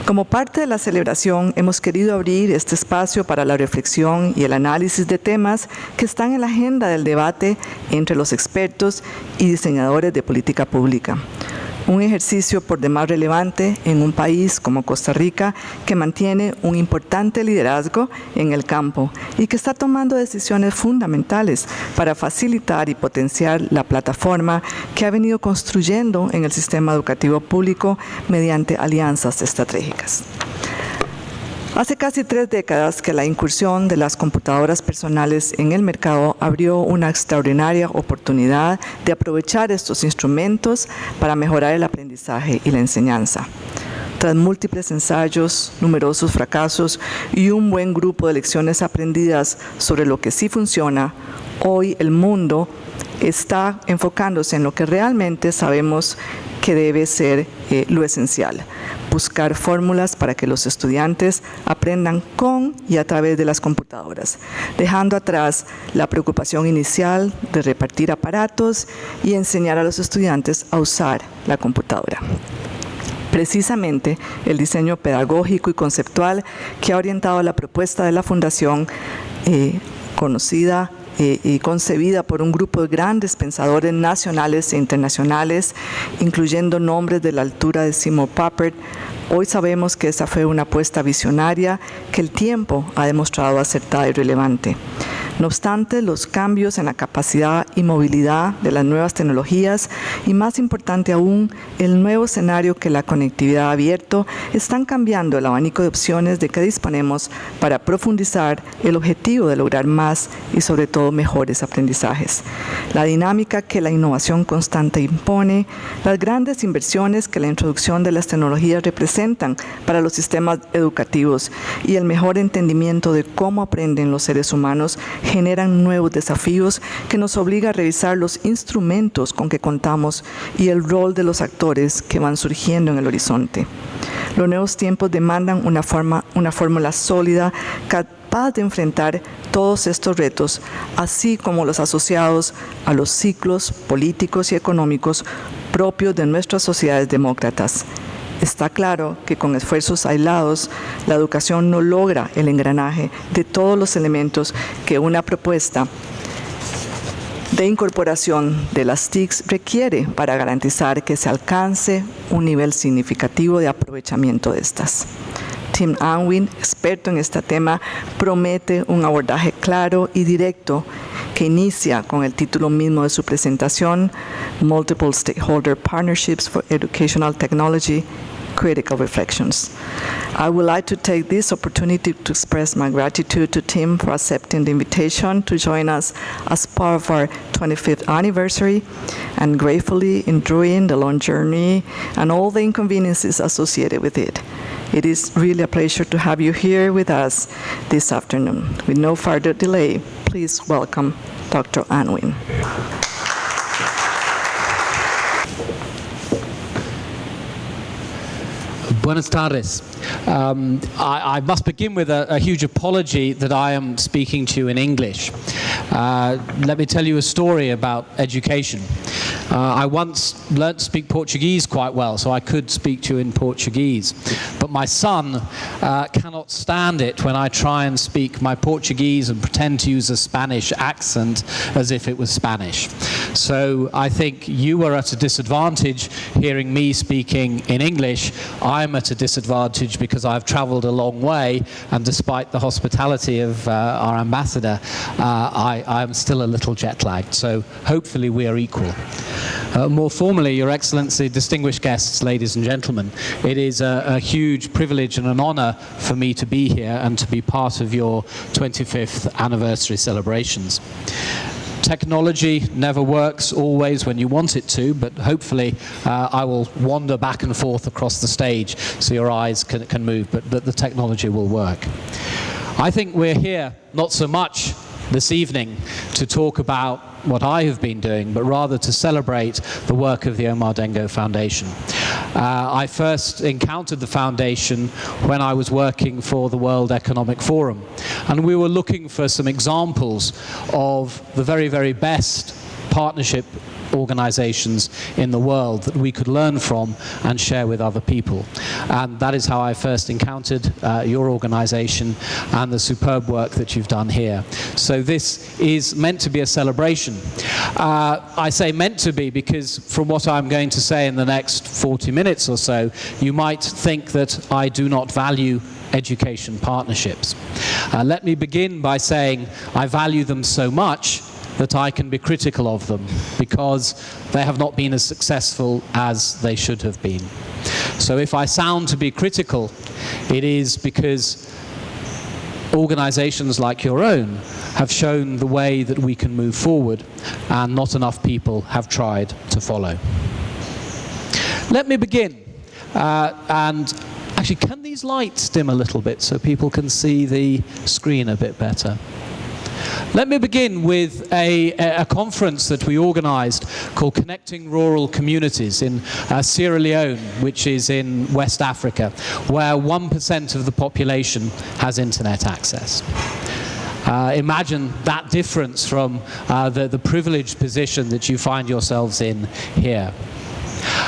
Como parte de la celebración, hemos querido abrir este espacio para la reflexión y el análisis de temas que están en la agenda del debate entre los expertos y diseñadores de política pública. Un ejercicio por demás relevante en un país como Costa Rica que mantiene un importante liderazgo en el campo y que está tomando decisiones fundamentales para facilitar y potenciar la plataforma que ha venido construyendo en el sistema educativo público mediante alianzas estratégicas. Hace casi 3 décadas que la incursión de las computadoras personales en el mercado abrió una extraordinaria oportunidad de aprovechar estos instrumentos para mejorar el aprendizaje y la enseñanza. Tras múltiples ensayos, numerosos fracasos y un buen grupo de lecciones aprendidas sobre lo que sí funciona, hoy el mundo está enfocándose en lo que realmente sabemos que debe ser lo esencial: buscar fórmulas para que los estudiantes aprendan con y a través de las computadoras, dejando atrás la preocupación inicial de repartir aparatos y enseñar a los estudiantes a usar la computadora. Precisamente el diseño pedagógico y conceptual que ha orientado la propuesta de la Fundación, conocida y concebida por un grupo de grandes pensadores nacionales e internacionales, incluyendo nombres de la altura de Seymour Papert. Hoy sabemos que esa fue una apuesta visionaria que el tiempo ha demostrado acertada y relevante. No obstante, los cambios en la capacidad y movilidad de las nuevas tecnologías y, más importante aún, el nuevo escenario que la conectividad ha abierto, están cambiando el abanico de opciones de que disponemos para profundizar el objetivo de lograr más y, sobre todo, mejores aprendizajes. La dinámica que la innovación constante impone, las grandes inversiones que la introducción de las tecnologías representan para los sistemas educativos y el mejor entendimiento de cómo aprenden los seres humanos generan nuevos desafíos que nos obliga a revisar los instrumentos con que contamos y el rol de los actores que van surgiendo en el horizonte. Los nuevos tiempos demandan una fórmula sólida, capaz de enfrentar todos estos retos, así como los asociados a los ciclos políticos y económicos propios de nuestras sociedades demócratas. Está claro que con esfuerzos aislados, la educación no logra el engranaje de todos los elementos que una propuesta de incorporación de las TICs requiere para garantizar que se alcance un nivel significativo de aprovechamiento de estas. Tim Unwin, experto en este tema, promete un abordaje claro y directo que inicia con el título mismo de su presentación, Multi-stakeholder Partnerships for Educational Technology, Critical Reflections. I would like to take this opportunity to express my gratitude to Tim for accepting the invitation to join us as part of our 25th anniversary and gratefully enjoying the long journey and all the inconveniences associated with it. It is really a pleasure to have you here with us this afternoon. With no further delay, please welcome Dr. Unwin. Buenas tardes. I must begin with a huge apology that I am speaking to you in English. Let me tell you a story about education. I once learnt to speak Portuguese quite well, so I could speak to you in Portuguese. But my son cannot stand it when I try and speak my Portuguese and pretend to use a Spanish accent as if it was Spanish. So I think you are at a disadvantage hearing me speaking in English. I'm at a disadvantage because I've traveled a long way, and despite the hospitality of our ambassador, I'm still a little jet-lagged. So hopefully we are equal. More formally, Your Excellency, distinguished guests, ladies and gentlemen, it is a huge privilege and an honor for me to be here and to be part of your 25th anniversary celebrations. Technology never works always when you want it to, but hopefully I will wander back and forth across the stage so your eyes can move, but the technology will work. I think we're here not so much this evening to talk about what I have been doing, but rather to celebrate the work of the Omar Dengo Foundation. I first encountered the foundation when I was working for the World Economic Forum, and we were looking for some examples of the very, very best partnership organizations in the world that we could learn from and share with other people. And that is how I first encountered your organization and the superb work that you've done here. So this is meant to be a celebration. I say meant to be because from what I'm going to say in the next 40 minutes or so, you might think that I do not value education partnerships. Let me begin by saying I value them so much that I can be critical of them because they have not been as successful as they should have been. So if I sound to be critical, it is because organizations like your own have shown the way that we can move forward, and not enough people have tried to follow. Let me begin. And actually, can these lights dim a little bit so people can see the screen a bit better? Let me begin with a conference that we organized called Connecting Rural Communities in Sierra Leone, which is in West Africa, where 1% of the population has internet access. Imagine that difference from the privileged position that you find yourselves in here.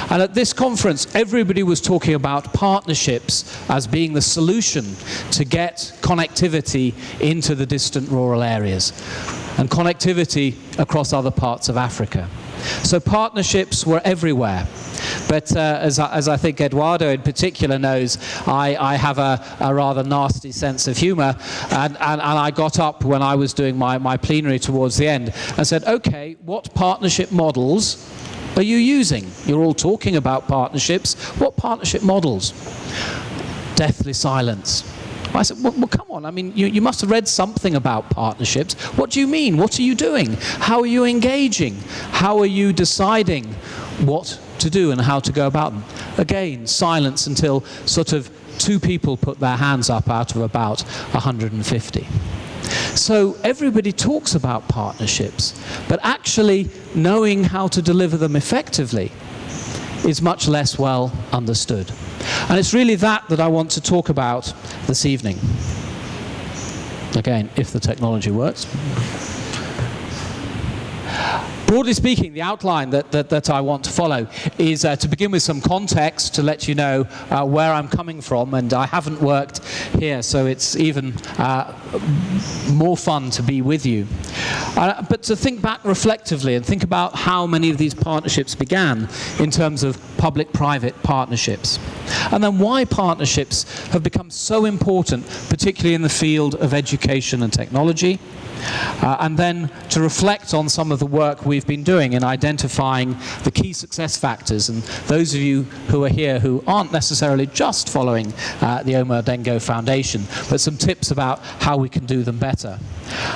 And at this conference, everybody was talking about partnerships as being the solution to get connectivity into the distant rural areas and connectivity across other parts of Africa. So partnerships were everywhere. But as I think Eduardo in particular knows, I have a rather nasty sense of humor, and I got up when I was doing my plenary towards the end and said, okay, what partnership models are you using? You're all talking about partnerships. What partnership models? Deathly silence. I said, well, come on. I mean, you must have read something about partnerships. What do you mean? What are you doing? How are you engaging? How are you deciding what to do and how to go about them? Again, silence until sort of 2 people put their hands up out of about 150. So everybody talks about partnerships, but actually knowing how to deliver them effectively is much less well understood. And it's really that I want to talk about this evening. Again, if the technology works. Broadly speaking, the outline that I want to follow is to begin with some context to let you know where I'm coming from, and I haven't worked here, so it's even more fun to be with you. But to think back reflectively and think about how many of these partnerships began in terms of public-private partnerships. And then why partnerships have become so important, particularly in the field of education and technology. And then to reflect on some of the work we've been doing in identifying the key success factors. And those of you who are here who aren't necessarily just following the Omar Dengo Foundation, but some tips about how we can do them better.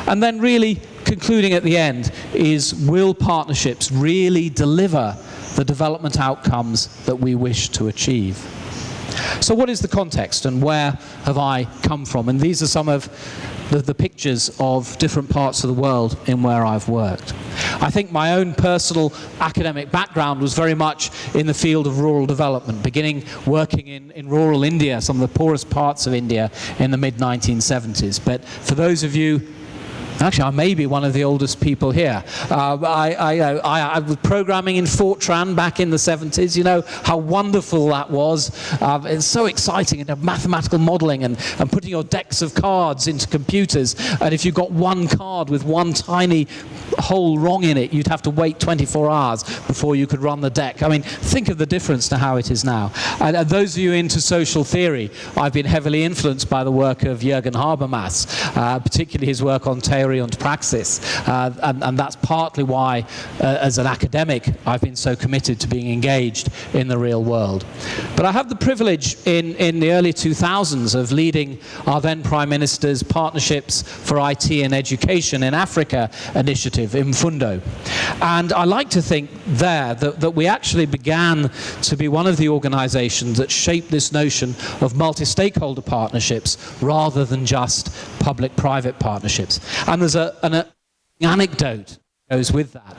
And then really concluding at the end is, will partnerships really deliver the development outcomes that we wish to achieve? So what is the context and where have I come from? And these are some of the pictures of different parts of the world in where I've worked. I think my own personal academic background was very much in the field of rural development, beginning working in rural India, some of the poorest parts of India in the mid-1970s. But for those of you, actually, I may be one of the oldest people here. I was programming in Fortran back in the 70s. You know how wonderful that was. It's so exciting, and mathematical modeling and putting your decks of cards into computers. And if you got one card with one tiny hole wrong in it, you'd have to wait 24 hours before you could run the deck. I mean, think of the difference to how it is now. And those of you into social theory, I've been heavily influenced by the work of Jürgen Habermas, particularly his work on theory and praxis, and that's partly why, as an academic, I've been so committed to being engaged in the real world. But I have the privilege in the early 2000s of leading our then Prime Minister's Partnerships for IT and Education in Africa initiative, Mfundo. And I like to think there that we actually began to be one of the organizations that shaped this notion of multi-stakeholder partnerships rather than just public-private partnerships. And there's an anecdote that goes with that.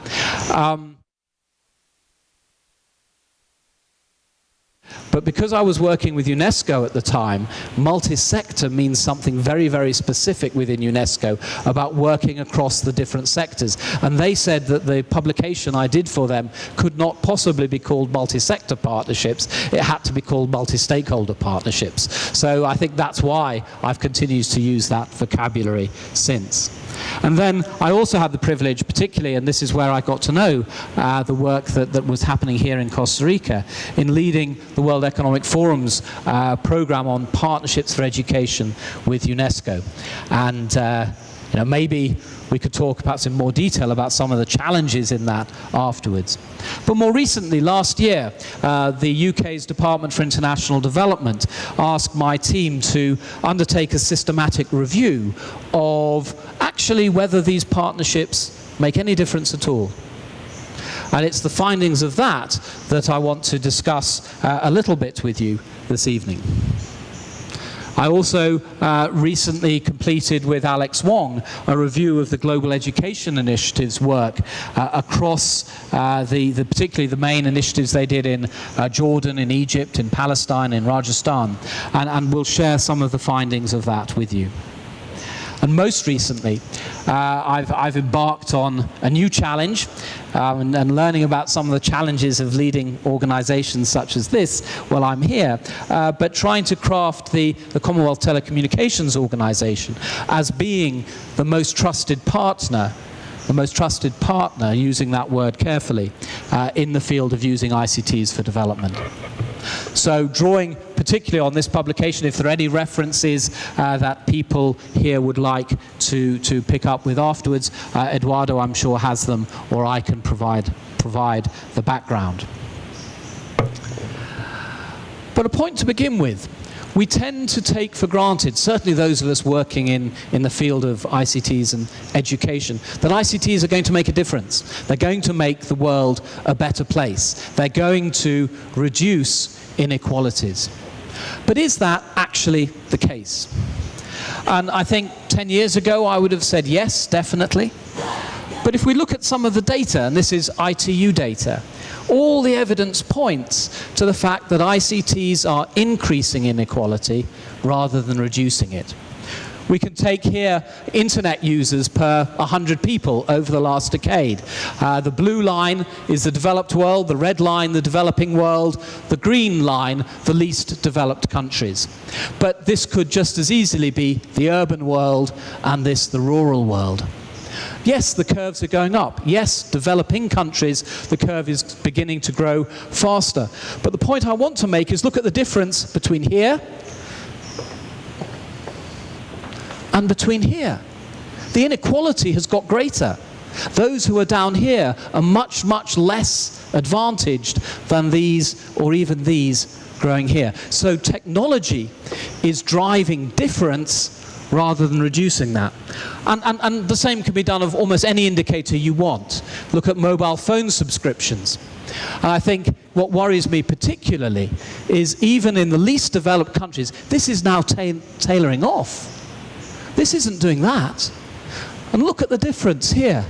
But because I was working with UNESCO at the time, multi-sector means something very, very specific within UNESCO about working across the different sectors. And they said that the publication I did for them could not possibly be called multi-sector partnerships. It had to be called multi-stakeholder partnerships. So I think that's why I've continued to use that vocabulary since. And then I also had the privilege, particularly, and this is where I got to know the work that was happening here in Costa Rica, in leading the World Economic Forum's program on partnerships for education with UNESCO. And maybe we could talk perhaps in more detail about some of the challenges in that afterwards. But more recently, last year, the UK's Department for International Development asked my team to undertake a systematic review of actually whether these partnerships make any difference at all. And it's the findings of that that I want to discuss a little bit with you this evening. I also recently completed with Alex Wong a review of the Global Education Initiative's work across particularly the main initiatives they did in Jordan, in Egypt, in Palestine, in Rajasthan, and we'll share some of the findings of that with you. And most recently, I've embarked on a new challenge and learning about some of the challenges of leading organizations such as this while I'm here, but trying to craft the Commonwealth Telecommunications organization as being the most trusted partner, using that word carefully, in the field of using ICTs for development. So drawing particularly on this publication, if there are any references that people here would like to pick up with afterwards, Eduardo, I'm sure, has them, or I can provide the background. But a point to begin with. We tend to take for granted, certainly those of us working in the field of ICTs and education, that ICTs are going to make a difference. They're going to make the world a better place. They're going to reduce inequalities. But is that actually the case? And I think 10 years ago I would have said yes, definitely. But if we look at some of the data, and this is ITU data, all the evidence points to the fact that ICTs are increasing inequality rather than reducing it. We can take here internet users per 100 people over the last decade. The blue line is the developed world, the red line the developing world, the green line the least developed countries. But this could just as easily be the urban world and this the rural world. Yes, the curves are going up. Yes, developing countries, the curve is beginning to grow faster. But the point I want to make is look at the difference between here and between here. The inequality has got greater. Those who are down here are much, much less advantaged than these or even these growing here. So technology is driving difference rather than reducing that. And the same can be done of almost any indicator you want. Look at mobile phone subscriptions. And I think what worries me particularly is even in the least developed countries, this is now tailoring off. This isn't doing that. And look at the difference here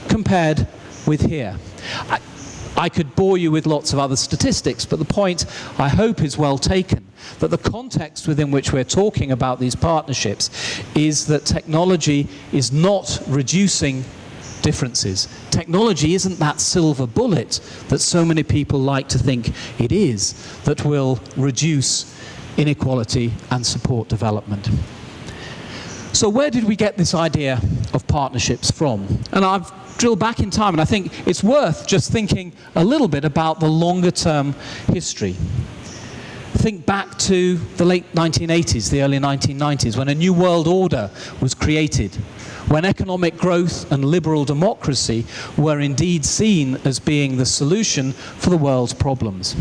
compared with here. I could bore you with lots of other statistics, but the point, I hope, is well taken, that the context within which we're talking about these partnerships is that technology is not reducing differences. Technology isn't that silver bullet that so many people like to think it is, that will reduce inequality and support development. So where did we get this idea of partnerships from? And I've drilled back in time, and I think it's worth just thinking a little bit about the longer-term history. Think back to the late 1980s, the early 1990s, when a new world order was created, when economic growth and liberal democracy were indeed seen as being the solution for the world's problems.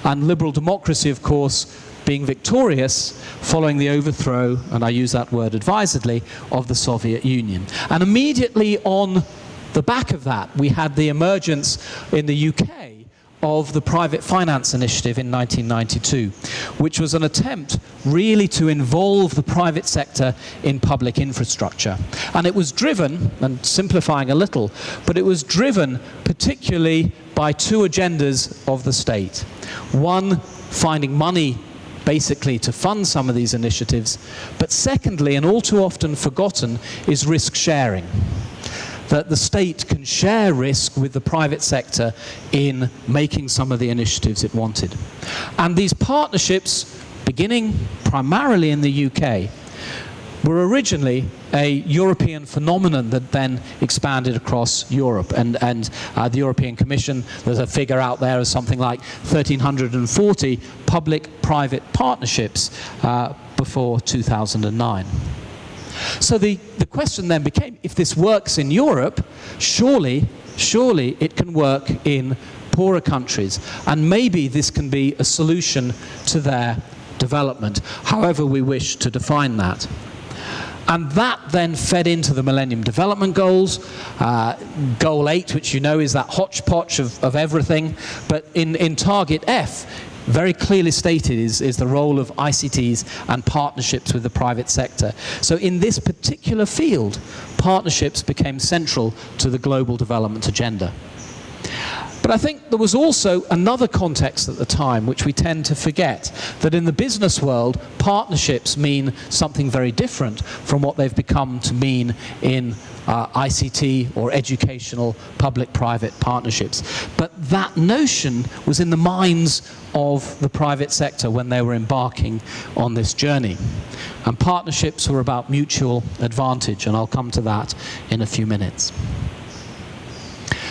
And liberal democracy, of course, being victorious following the overthrow, and I use that word advisedly, of the Soviet Union. And immediately on the back of that, we had the emergence in the UK of the Private Finance Initiative in 1992, which was an attempt really to involve the private sector in public infrastructure. And it was driven, and simplifying a little, but it was driven particularly by two agendas of the state. One, finding money basically to fund some of these initiatives, but secondly, and all too often forgotten, is risk sharing. That the state can share risk with the private sector in making some of the initiatives it wanted. And these partnerships, beginning primarily in the UK, were originally a European phenomenon that then expanded across Europe. And the European Commission, there's a figure out there of something like 1,340 public-private partnerships before 2009. So the question then became, if this works in Europe, surely it can work in poorer countries. And maybe this can be a solution to their development, however we wish to define that. And that then fed into the Millennium Development Goals. Goal 8, which you know is that hodgepodge of everything. But in Target F, very clearly stated is the role of ICTs and partnerships with the private sector. So in this particular field, partnerships became central to the global development agenda. But I think there was also another context at the time which we tend to forget, that in the business world, partnerships mean something very different from what they've become to mean in ICT or educational public-private partnerships. But that notion was in the minds of the private sector when they were embarking on this journey. And partnerships were about mutual advantage, and I'll come to that in a few minutes.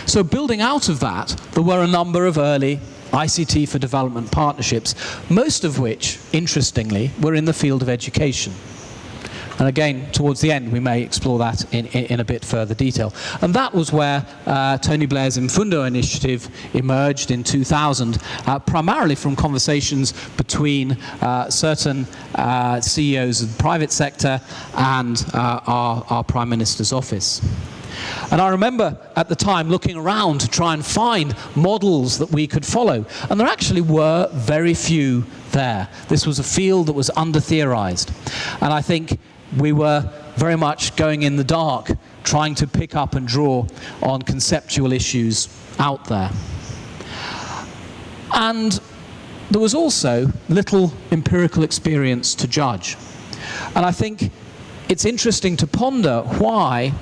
So building out of that, there were a number of early ICT for development partnerships, most of which, interestingly, were in the field of education. And again, towards the end, we may explore that in a bit further detail. And that was where Tony Blair's Infundo initiative emerged in 2000, primarily from conversations between certain CEOs of the private sector and our Prime Minister's office. And I remember at the time looking around to try and find models that we could follow. And there actually were very few there. This was a field that was under-theorized. And I think we were very much going in the dark, trying to pick up and draw on conceptual issues out there. And there was also little empirical experience to judge. And I think it's interesting to ponder why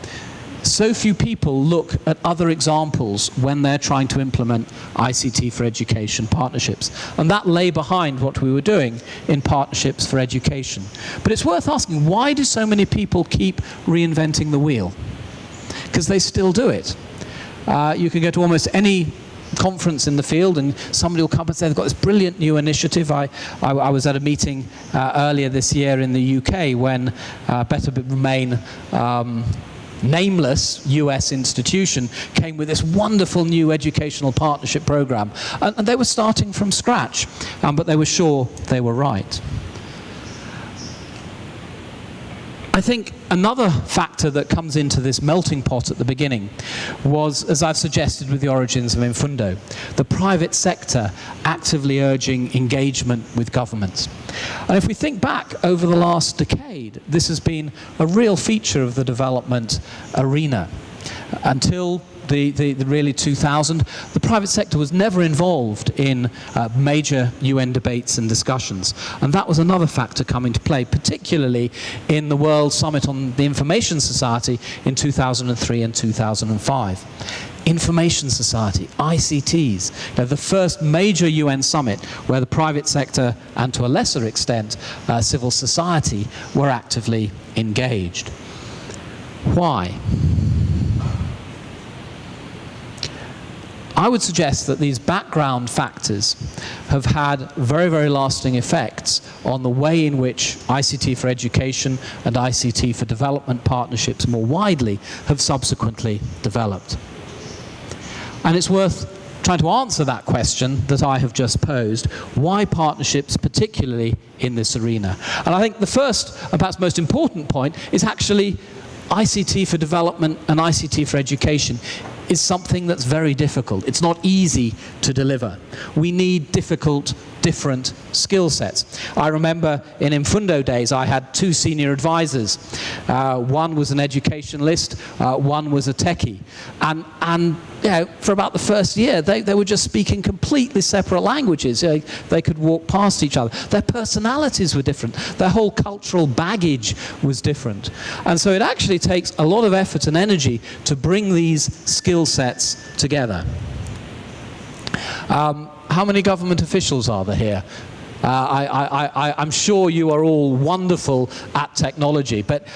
so few people look at other examples when they're trying to implement ICT for education partnerships. And that lay behind what we were doing in partnerships for education. But it's worth asking, why do so many people keep reinventing the wheel? Because they still do it. You can go to almost any conference in the field and somebody will come and say they've got this brilliant new initiative. I was at a meeting earlier this year in the UK when Better Remain nameless US institution came with this wonderful new educational partnership program. And they were starting from scratch, but they were sure they were right. I think another factor that comes into this melting pot at the beginning was, as I've suggested with the origins of Infundo, the private sector actively urging engagement with governments. And if we think back over the last decade, this has been a real feature of the development arena. Until the really 2000, the private sector was never involved in major UN debates and discussions. And that was another factor coming to play, particularly in the World Summit on the Information Society in 2003 and 2005. Information Society, ICTs, the first major UN summit where the private sector and to a lesser extent civil society were actively engaged. Why? I would suggest that these background factors have had very, very lasting effects on the way in which ICT for education and ICT for development partnerships more widely have subsequently developed. And it's worth trying to answer that question that I have just posed. Why partnerships, particularly in this arena? And I think the first and perhaps most important point is actually ICT for development and ICT for education is something that's very difficult. It's not easy to deliver. We need different skill sets. I remember in Infundo days, I had 2 senior advisors. One was an educationalist, one was a techie. And you know, for about the first year, they were just speaking completely separate languages. They could walk past each other. Their personalities were different. Their whole cultural baggage was different. And so it actually takes a lot of effort and energy to bring these skill sets together. How many government officials are there here? I'm sure you are all wonderful at technology, but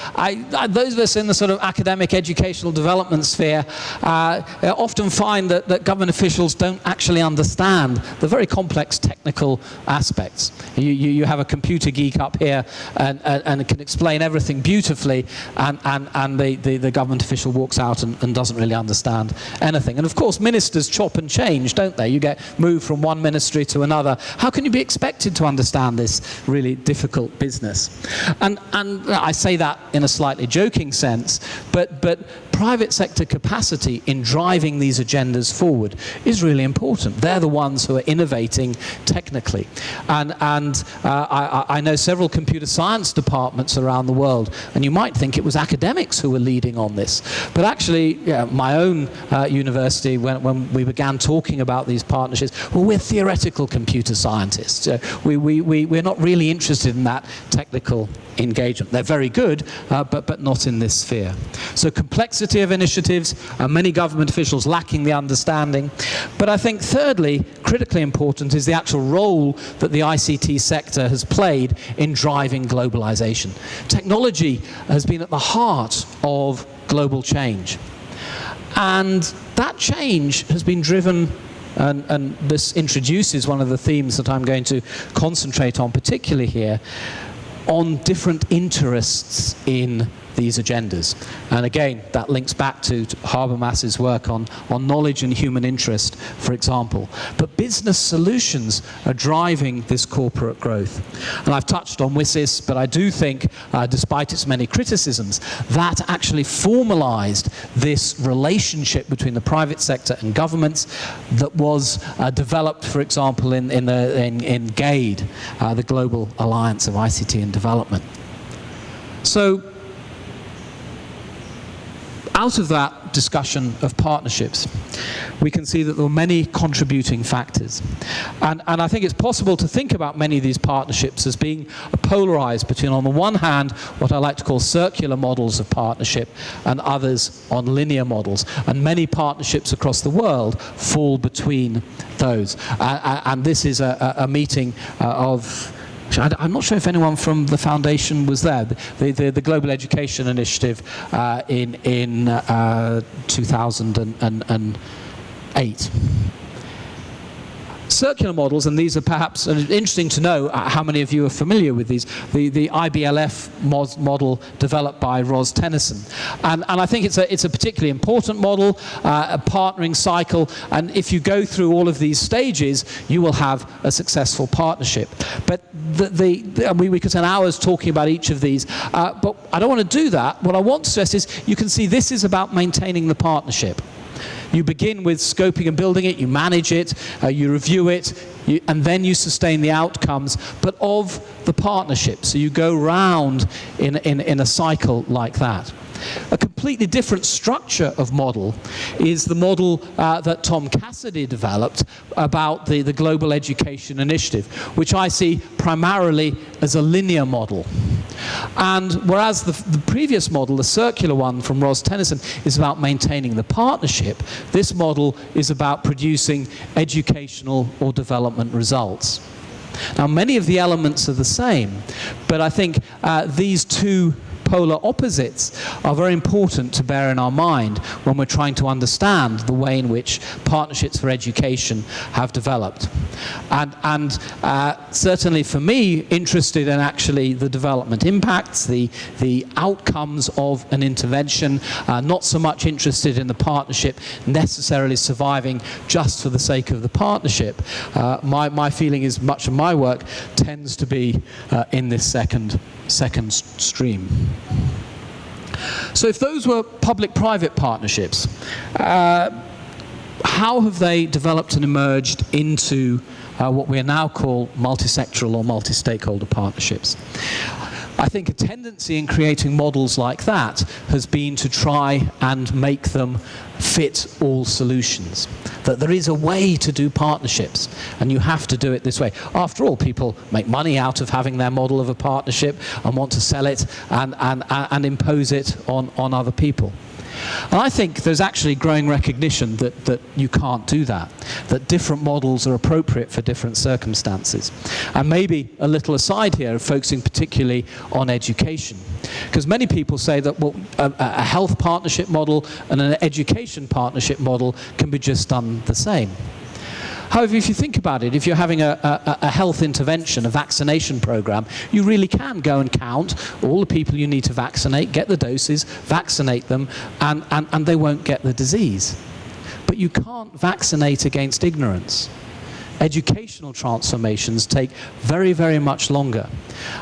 those of us in the sort of academic educational development sphere often find that government officials don't actually understand the very complex technical aspects. You have a computer geek up here and can explain everything beautifully, and the government official walks out and doesn't really understand anything. And of course, ministers chop and change, don't they? You get moved from one ministry to another. How can you be expected to understand this really difficult business? And I say that in a slightly joking sense, but private sector capacity in driving these agendas forward is really important. They're the ones who are innovating technically. And I know several computer science departments around the world, and you might think it was academics who were leading on this. But actually, yeah, my own university, when we began talking about these partnerships, well, we're theoretical computer scientists. We're not really interested in that technical engagement. They're very good, but not in this sphere. So complexity of initiatives, many government officials lacking the understanding. But I think thirdly, critically important, is the actual role that the ICT sector has played in driving globalization. Technology has been at the heart of global change. And that change has been driven, and this introduces one of the themes that I'm going to concentrate on particularly here, on different interests in these agendas. And again, that links back to Habermas's work on knowledge and human interest, for example. But business solutions are driving this corporate growth. And I've touched on WSIS, but I do think, despite its many criticisms, that actually formalized this relationship between the private sector and governments that was developed, for example, in GAID, the Global Alliance of ICT and Development. So, out of that discussion of partnerships, we can see that there were many contributing factors. And I think it's possible to think about many of these partnerships as being polarized between, on the one hand, what I like to call circular models of partnership, and others on linear models. And many partnerships across the world fall between those. And this is a meeting of... I'm not sure if anyone from the foundation was there. The Global Education Initiative in 2008. Circular models, and these are perhaps interesting to know how many of you are familiar with these, the IBLF model developed by Ros Tennyson. And I think it's a particularly important model, a partnering cycle, and if you go through all of these stages, you will have a successful partnership. But we could spend hours talking about each of these, but I don't want to do that. What I want to stress is you can see this is about maintaining the partnership. You begin with scoping and building it, you manage it, you review it, and then you sustain the outcomes, but of the partnership. So you go round in a cycle like that. A completely different structure of model is the model that Tom Cassidy developed about the Global Education Initiative, which I see primarily as a linear model. And whereas the previous model, the circular one from Ros Tennyson, is about maintaining the partnership, this model is about producing educational or development results. Now, many of the elements are the same, but I think these two polar opposites are very important to bear in our mind when we're trying to understand the way in which partnerships for education have developed. And certainly for me, interested in actually the development impacts, the outcomes of an intervention, not so much interested in the partnership necessarily surviving just for the sake of the partnership. My feeling is much of my work tends to be in this second stream. So if those were public-private partnerships, how have they developed and emerged into what we now call multi-sectoral or multi-stakeholder partnerships? I think a tendency in creating models like that has been to try and make them fit all solutions. That there is a way to do partnerships, and you have to do it this way. After all, people make money out of having their model of a partnership and want to sell it and impose it on other people. And I think there's actually growing recognition that you can't do that different models are appropriate for different circumstances. And maybe a little aside here, focusing particularly on education. Because many people say that a health partnership model and an education partnership model can be just done the same. However, if you think about it, if you're having a health intervention, a vaccination program, you really can go and count all the people you need to vaccinate, get the doses, vaccinate them, and they won't get the disease. But you can't vaccinate against ignorance. Educational transformations take very, very much longer.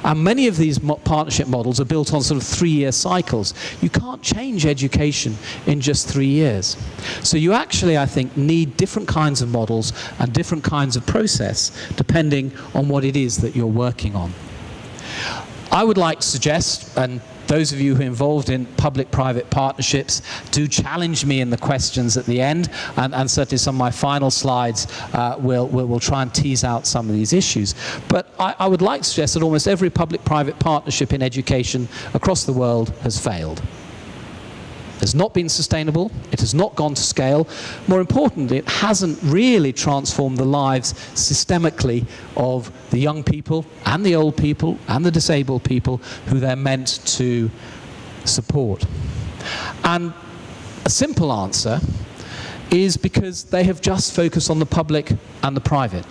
And many of these partnership models are built on sort of 3-year cycles. You can't change education in just 3 years. So you actually, I think, need different kinds of models and different kinds of process depending on what it is that you're working on. I would like to suggest, and those of you who are involved in public-private partnerships, do challenge me in the questions at the end, and certainly some of my final slides will try and tease out some of these issues. But I would like to suggest that almost every public-private partnership in education across the world has failed. It has not been sustainable, it has not gone to scale. More importantly, it hasn't really transformed the lives systemically of the young people and the old people and the disabled people who they're meant to support. And a simple answer is because they have just focused on the public and the private.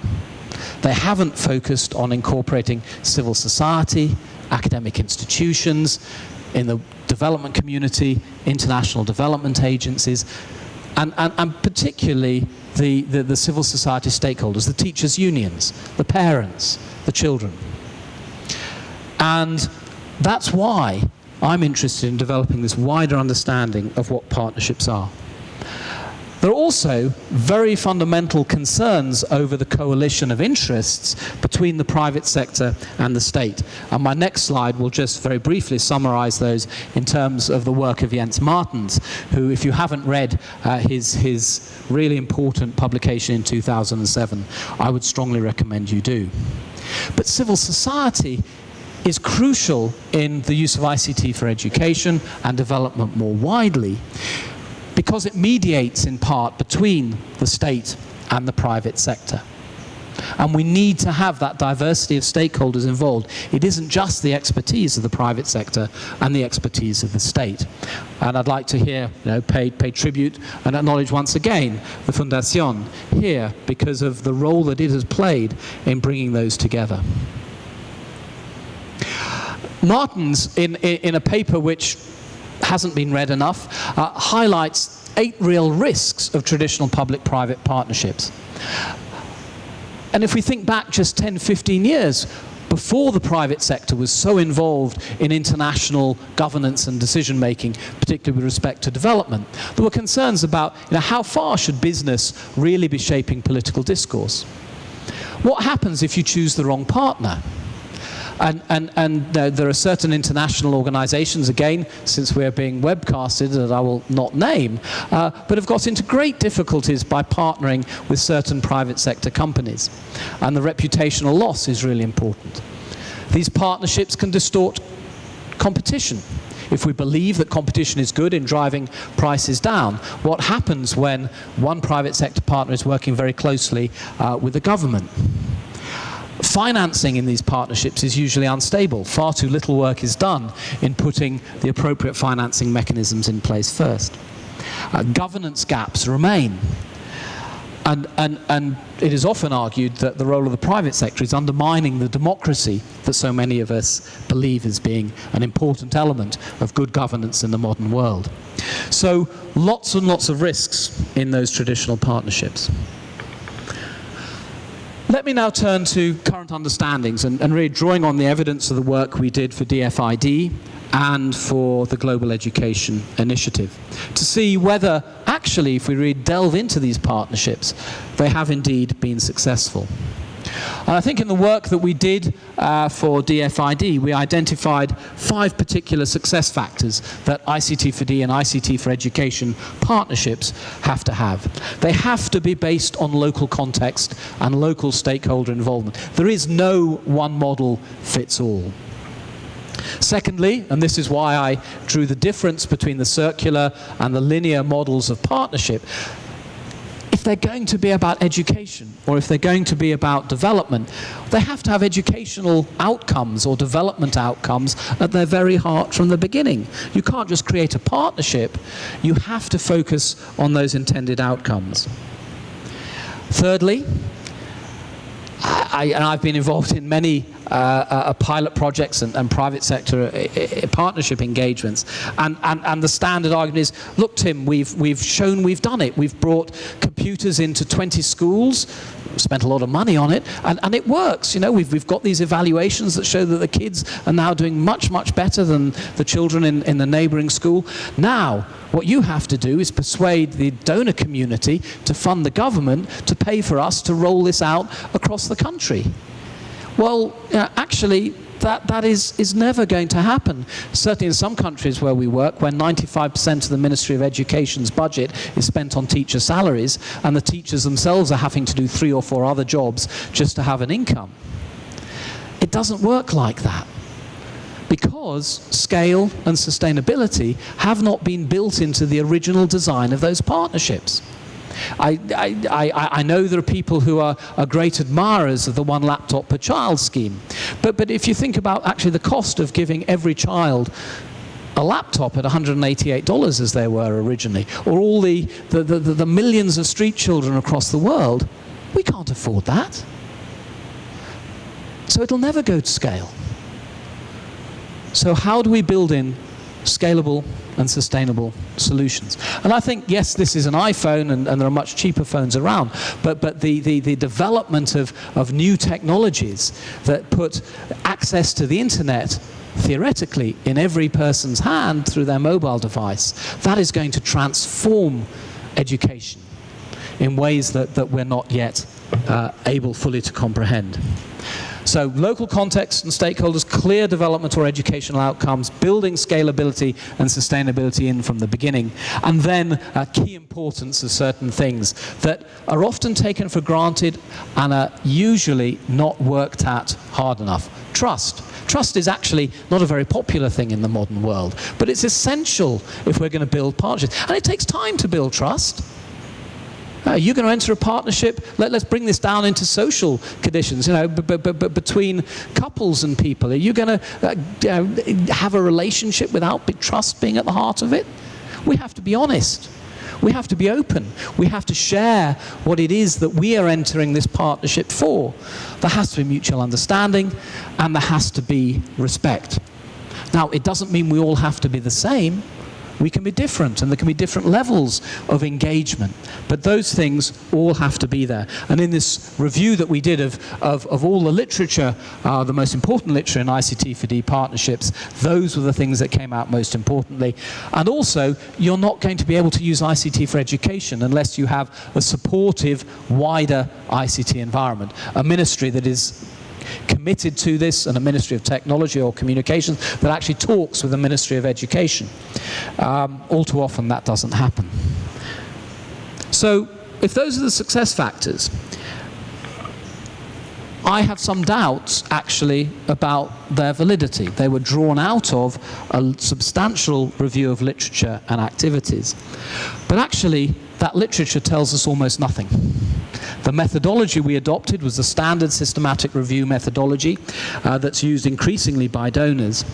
They haven't focused on incorporating civil society, academic institutions, in the development community, international development agencies, and particularly the civil society stakeholders, the teachers' unions, the parents, the children. And that's why I'm interested in developing this wider understanding of what partnerships are. There are also very fundamental concerns over the coalition of interests between the private sector and the state. And my next slide will just very briefly summarize those in terms of the work of Jens Martens, who, if you haven't read his really important publication in 2007, I would strongly recommend you do. But civil society is crucial in the use of ICT for education and development more widely, because it mediates in part between the state and the private sector. And we need to have that diversity of stakeholders involved. It isn't just the expertise of the private sector and the expertise of the state. And I'd like to pay tribute and acknowledge once again the Fundación here because of the role that it has played in bringing those together. Martens, in a paper which hasn't been read enough, highlights 8 real risks of traditional public-private partnerships. And if we think back just 10, 15 years, before the private sector was so involved in international governance and decision-making, particularly with respect to development, there were concerns about how far should business really be shaping political discourse? What happens if you choose the wrong partner? And there are certain international organizations, again, since we're being webcasted, that I will not name, but have got into great difficulties by partnering with certain private sector companies. And the reputational loss is really important. These partnerships can distort competition. If we believe that competition is good in driving prices down, what happens when one private sector partner is working very closely with the government? Financing in these partnerships is usually unstable. Far too little work is done in putting the appropriate financing mechanisms in place first. Governance gaps remain. And it is often argued that the role of the private sector is undermining the democracy that so many of us believe as being an important element of good governance in the modern world. So lots and lots of risks in those traditional partnerships. Let me now turn to current understandings and really drawing on the evidence of the work we did for DFID and for the Global Education Initiative, to see whether actually, if we really delve into these partnerships, they have indeed been successful. And I think in the work that we did for DFID, we identified 5 particular success factors that ICT4D and ICT for Education partnerships have to have. They have to be based on local context and local stakeholder involvement. There is no one model fits all. Secondly, and this is why I drew the difference between the circular and the linear models of partnership, if they're going to be about education, or if they're going to be about development, they have to have educational outcomes or development outcomes at their very heart from the beginning. You can't just create a partnership, you have to focus on those intended outcomes. Thirdly, I've been involved in many pilot projects and private sector partnership engagements, and the standard argument is, look, Tim, we've shown we've done it. We've brought computers into 20 schools, spent a lot of money on it, and it works. You know, we've got these evaluations that show that the kids are now doing much better than the children in the neighboring school. Now, what you have to do is persuade the donor community to fund the government to pay for us to roll this out across the country. Well, actually, that is never going to happen. Certainly in some countries where we work, where 95% of the Ministry of Education's budget is spent on teacher salaries, and the teachers themselves are having to do 3 or 4 other jobs just to have an income. It doesn't work like that, because scale and sustainability have not been built into the original design of those partnerships. I know there are people who are great admirers of the one laptop per child scheme, but if you think about actually the cost of giving every child a laptop at $188 as they were originally, or all the millions of street children across the world, we can't afford that. So it'll never go to scale. So how do we build in scalable and sustainable solutions? And I think, yes, this is an iPhone, and there are much cheaper phones around, but the development of new technologies that put access to the internet theoretically in every person's hand through their mobile device, that is going to transform education in ways that we're not yet able fully to comprehend. So local context and stakeholders, clear development or educational outcomes, building scalability and sustainability in from the beginning, and then key importance of certain things that are often taken for granted and are usually not worked at hard enough. Trust. Trust is actually not a very popular thing in the modern world, but it's essential if we're going to build partnerships. And it takes time to build trust. You're going to enter a partnership, let's bring this down into social conditions, you know, between couples and people. Are you going to have a relationship without trust being at the heart of it? We have to be honest. We have to be open. We have to share what it is that we are entering this partnership for. There has to be mutual understanding, and there has to be respect. Now, it doesn't mean we all have to be the same. We can be different, and there can be different levels of engagement. But those things all have to be there. And in this review that we did of all the literature, the most important literature in ICT4D partnerships, those were the things that came out most importantly. And also, you're not going to be able to use ICT for education unless you have a supportive, wider ICT environment, a ministry that is committed to this, and a Ministry of Technology or Communications that actually talks with the Ministry of Education. All too often that doesn't happen. So if those are the success factors, I have some doubts actually about their validity. They were drawn out of a substantial review of literature and activities. But actually that literature tells us almost nothing. The methodology we adopted was the standard systematic review methodology that's used increasingly by donors.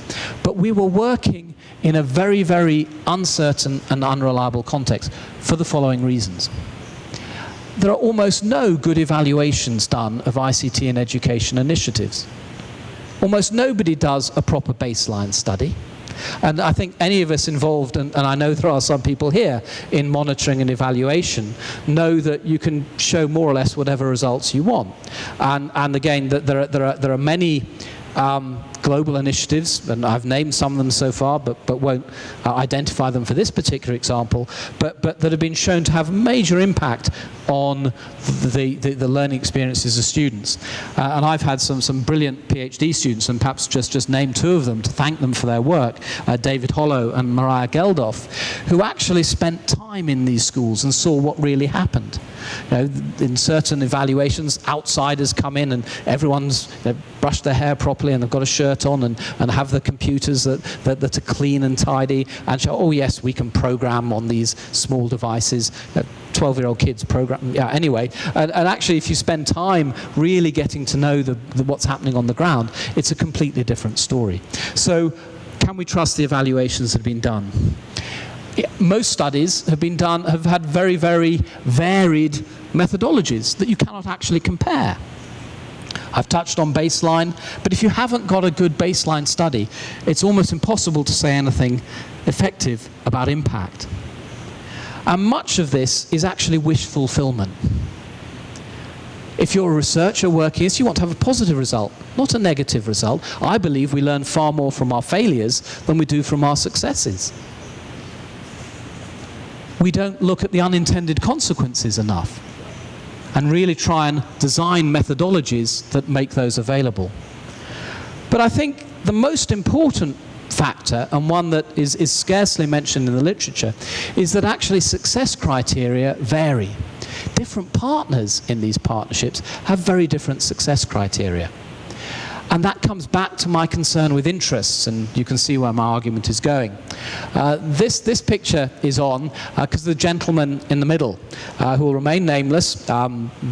But we were working in a very, very uncertain and unreliable context for the following reasons. There are almost no good evaluations done of ICT in education initiatives. Almost nobody does a proper baseline study. And I think any of us involved, and I know there are some people here in monitoring and evaluation, know that you can show more or less whatever results you want. And again, that there are many global initiatives, and I've named some of them so far, but won't identify them for this particular example, but that have been shown to have major impact on the learning experiences of students. And I've had some brilliant PhD students, and perhaps just name two of them to thank them for their work, David Hollow and Mariah Geldof, who actually spent time in these schools and saw what really happened. You know, in certain evaluations, outsiders come in and everyone's brushed their hair properly and they've got a shirt on and have the computers that are clean and tidy and show, oh yes, we can program on these small devices. 12-year-old kids program, yeah, anyway. And actually, if you spend time really getting to know what's happening on the ground, it's a completely different story. So, can we trust the evaluations that have been done? Most studies have had very, very varied methodologies that you cannot actually compare. I've touched on baseline, but if you haven't got a good baseline study, it's almost impossible to say anything effective about impact. And much of this is actually wish fulfillment. If you're a researcher working this, you want to have a positive result, not a negative result. I believe we learn far more from our failures than we do from our successes. We don't look at the unintended consequences enough and really try and design methodologies that make those available. But I think the most important factor, and one that is scarcely mentioned in the literature, is that actually success criteria vary. Different partners in these partnerships have very different success criteria. And that comes back to my concern with interests, and you can see where my argument is going. This picture is on because the gentleman in the middle, who will remain nameless,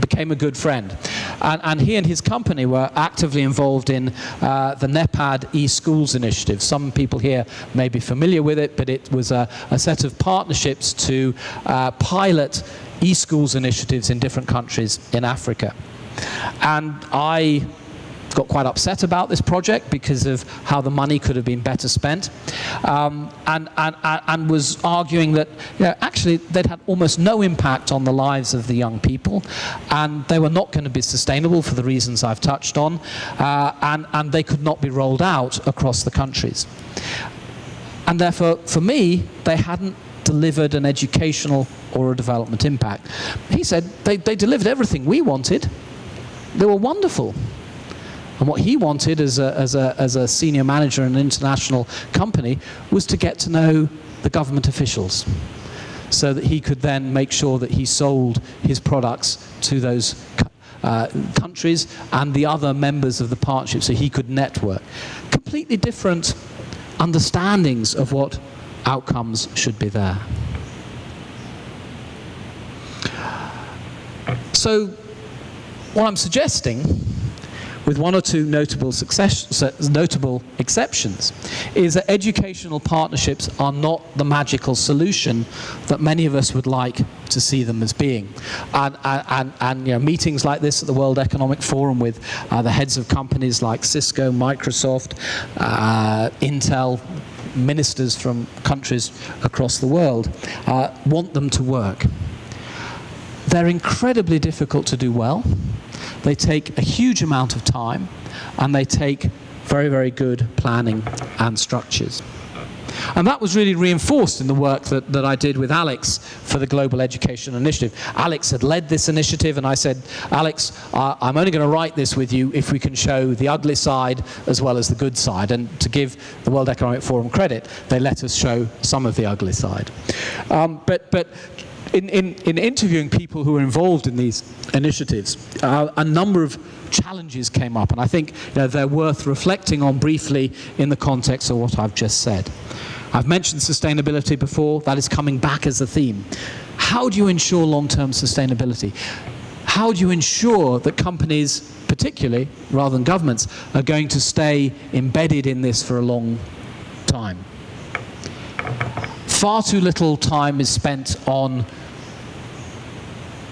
became a good friend. And he and his company were actively involved in the NEPAD e-schools initiative. Some people here may be familiar with it, but it was a set of partnerships to pilot e-schools initiatives in different countries in Africa. And I got quite upset about this project because of how the money could have been better spent, and was arguing that actually they'd had almost no impact on the lives of the young people, and they were not going to be sustainable for the reasons I've touched on, and they could not be rolled out across the countries. And therefore, for me, they hadn't delivered an educational or a development impact. He said they delivered everything we wanted. They were wonderful. And what he wanted as a senior manager in an international company was to get to know the government officials so that he could then make sure that he sold his products to those countries and the other members of the partnership so he could network. Completely different understandings of what outcomes should be there. So what I'm suggesting, with one or two notable exceptions, is that educational partnerships are not the magical solution that many of us would like to see them as being. And meetings like this at the World Economic Forum with the heads of companies like Cisco, Microsoft, Intel, ministers from countries across the world, want them to work. They're incredibly difficult to do well. They take a huge amount of time, and they take very, very good planning and structures. And that was really reinforced in the work that I did with Alex for the Global Education Initiative. Alex had led this initiative, and I said, Alex, I'm only going to write this with you if we can show the ugly side as well as the good side. And to give the World Economic Forum credit, they let us show some of the ugly side. But in interviewing people who were involved in these initiatives, a number of challenges came up, and I think they're worth reflecting on briefly in the context of what I've just said. I've mentioned sustainability before. That is coming back as a theme. How do you ensure long-term sustainability? How do you ensure that companies, particularly, rather than governments, are going to stay embedded in this for a long time? Far too little time is spent on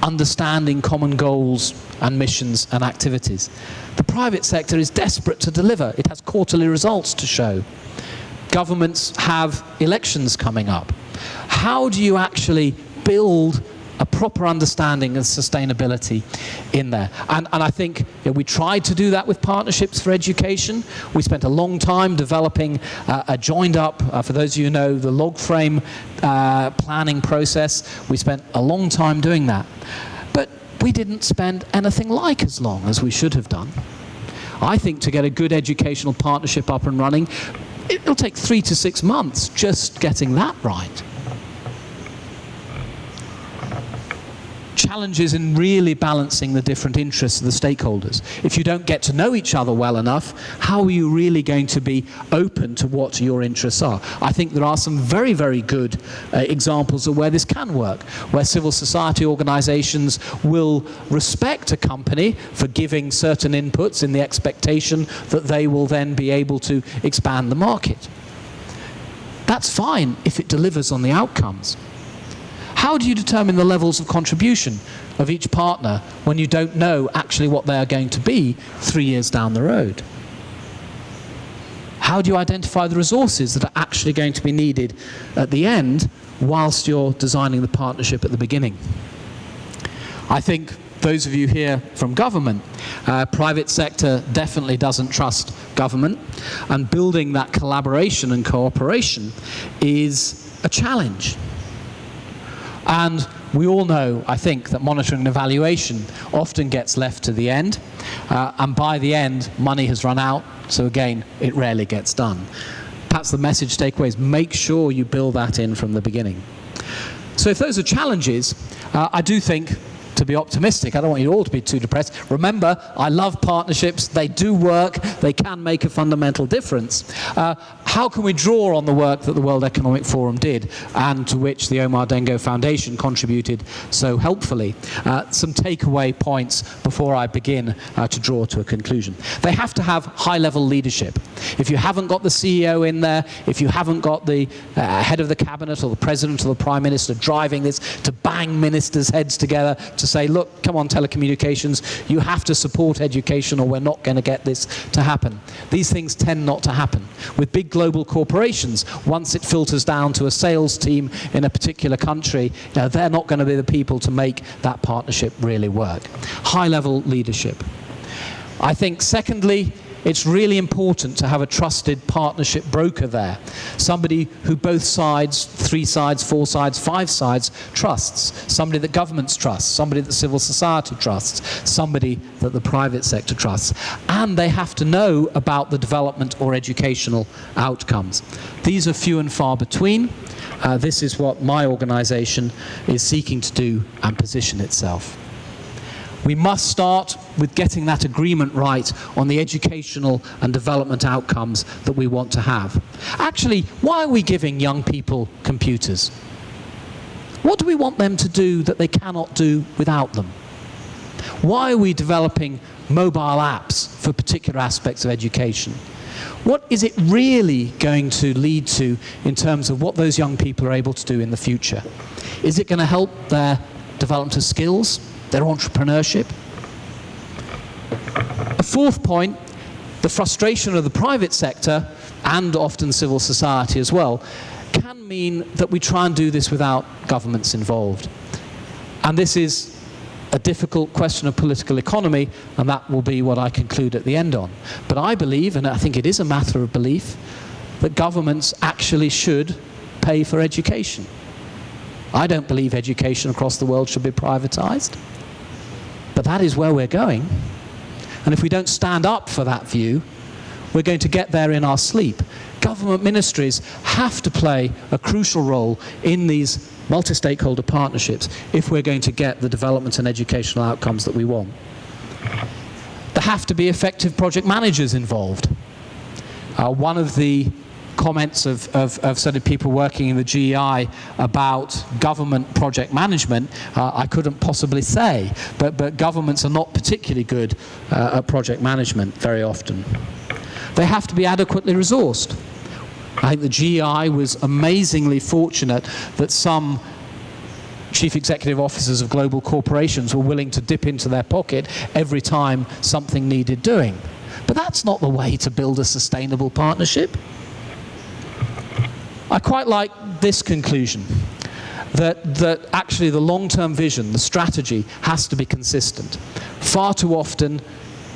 understanding common goals and missions and activities. The private sector is desperate to deliver. It has quarterly results to show. Governments have elections coming up. How do you actually build a proper understanding of sustainability in there. And I think we tried to do that with Partnerships for Education. We spent a long time developing a joined up, for those of you who know, the log frame planning process. We spent a long time doing that. But we didn't spend anything like as long as we should have done. I think to get a good educational partnership up and running, it'll take 3 to 6 months just getting that right. Challenges in really balancing the different interests of the stakeholders. If you don't get to know each other well enough, how are you really going to be open to what your interests are? I think there are some very, very good examples of where this can work, where civil society organizations will respect a company for giving certain inputs in the expectation that they will then be able to expand the market. That's fine if it delivers on the outcomes. How do you determine the levels of contribution of each partner when you don't know actually what they are going to be 3 years down the road? How do you identify the resources that are actually going to be needed at the end whilst you're designing the partnership at the beginning? I think those of you here from government, private sector definitely doesn't trust government, and building that collaboration and cooperation is a challenge. And we all know, I think, that monitoring and evaluation often gets left to the end, and by the end, money has run out, so again, it rarely gets done. Perhaps the message takeaway is make sure you build that in from the beginning. So if those are challenges, I do think, to be optimistic, I don't want you all to be too depressed. Remember, I love partnerships. They do work. They can make a fundamental difference. How can we draw on the work that the World Economic Forum did and to which the Omar Dengo Foundation contributed so helpfully? Some takeaway points before I begin to draw to a conclusion. They have to have high-level leadership. If you haven't got the CEO in there, if you haven't got the head of the cabinet or the president or the prime minister driving this to bang ministers' heads together to say, look, come on, telecommunications, you have to support education or we're not going to get this to happen. These things tend not to happen. With big global corporations, once it filters down to a sales team in a particular country, they're not going to be the people to make that partnership really work. High-level leadership. I think, secondly, it's really important to have a trusted partnership broker there. Somebody who both sides, 3 sides, 4 sides, 5 sides trusts. Somebody that governments trust. Somebody that civil society trusts. Somebody that the private sector trusts. And they have to know about the development or educational outcomes. These are few and far between. This is what my organization is seeking to do and position itself. We must start with getting that agreement right on the educational and development outcomes that we want to have. Actually, why are we giving young people computers? What do we want them to do that they cannot do without them? Why are we developing mobile apps for particular aspects of education? What is it really going to lead to in terms of what those young people are able to do in the future? Is it going to help their development of skills, their entrepreneurship? A fourth point, the frustration of the private sector, and often civil society as well, can mean that we try and do this without governments involved. And this is a difficult question of political economy, and that will be what I conclude at the end on. But I believe, and I think it is a matter of belief, that governments actually should pay for education. I don't believe education across the world should be privatized. But that is where we're going. And if we don't stand up for that view, we're going to get there in our sleep. Government ministries have to play a crucial role in these multi-stakeholder partnerships if we're going to get the development and educational outcomes that we want. There have to be effective project managers involved. One of the comments of certain people working in the GEI about government project management, I couldn't possibly say, but governments are not particularly good at project management very often. They have to be adequately resourced. I think the GEI was amazingly fortunate that some chief executive officers of global corporations were willing to dip into their pocket every time something needed doing. But that's not the way to build a sustainable partnership. I quite like this conclusion. that actually the long-term vision, the strategy, has to be consistent. Far too often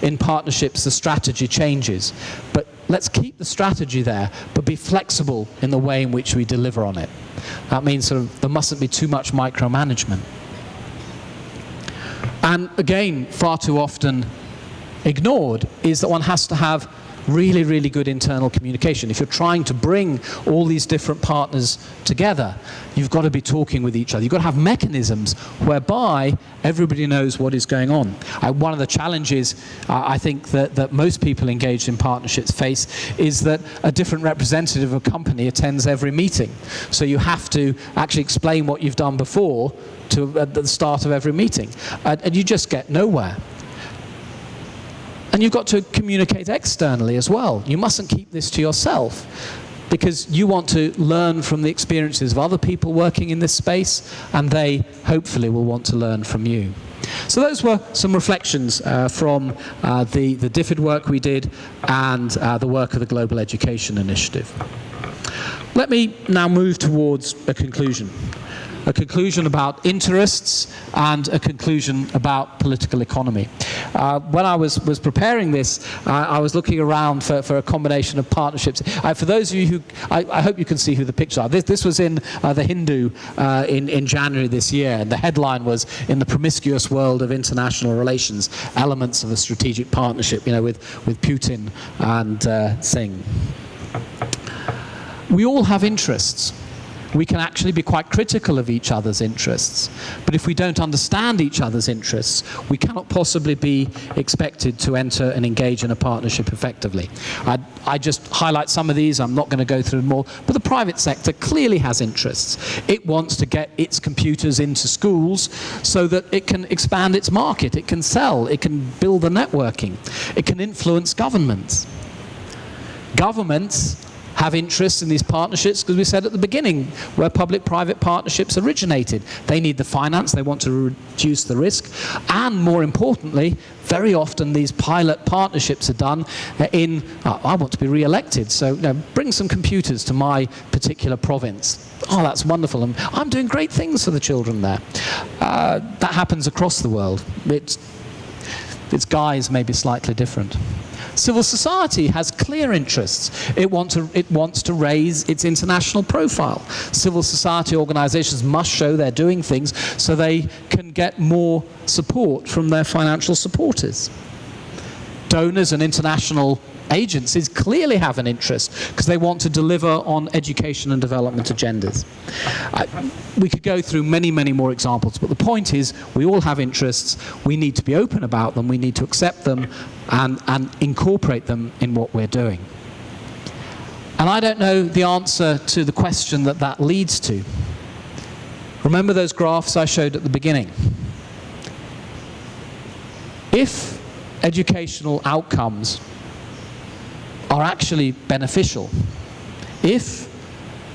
in partnerships the strategy changes, but let's keep the strategy there, but be flexible in the way in which we deliver on it. That means sort of there mustn't be too much micromanagement. And again, far too often ignored is that one has to have really, really good internal communication. If you're trying to bring all these different partners together, you've got to be talking with each other. You've got to have mechanisms whereby everybody knows what is going on. One of the challenges I think that most people engaged in partnerships face is that a different representative of a company attends every meeting. So you have to actually explain what you've done before at the start of every meeting. And you just get nowhere. And you've got to communicate externally as well. You mustn't keep this to yourself, because you want to learn from the experiences of other people working in this space, and they hopefully will want to learn from you. So those were some reflections from the DFID work we did and the work of the Global Education Initiative. Let me now move towards a conclusion. A conclusion about interests and a conclusion about political economy. When I was preparing this, I was looking around for a combination of partnerships. For those of you who, I hope you can see who the pictures are. This was in the Hindu in January this year, and the headline was, "In the promiscuous world of international relations, elements of a strategic partnership," with Putin and Singh. We all have interests. We can actually be quite critical of each other's interests. But if we don't understand each other's interests, we cannot possibly be expected to enter and engage in a partnership effectively. I just highlight some of these. I'm not going to go through them all. But the private sector clearly has interests. It wants to get its computers into schools so that it can expand its market. It can sell. It can build the networking. It can influence governments. Governments have interests in these partnerships because we said at the beginning where public-private partnerships originated. They need the finance, they want to reduce the risk, and more importantly, very often these pilot partnerships are done in, I want to be re-elected, so bring some computers to my particular province. Oh, that's wonderful, and I'm doing great things for the children there. That happens across the world. Its guise may be slightly different. Civil society has clear interests. It wants to raise its international profile. Civil society organizations must show they're doing things so they can get more support from their financial supporters. Donors and international agencies clearly have an interest because they want to deliver on education and development agendas. We could go through many, many more examples, but the point is we all have interests. We need to be open about them. We need to accept them and incorporate them in what we're doing. And I don't know the answer to the question that leads to. Remember those graphs I showed at the beginning? If educational outcomes are actually beneficial, if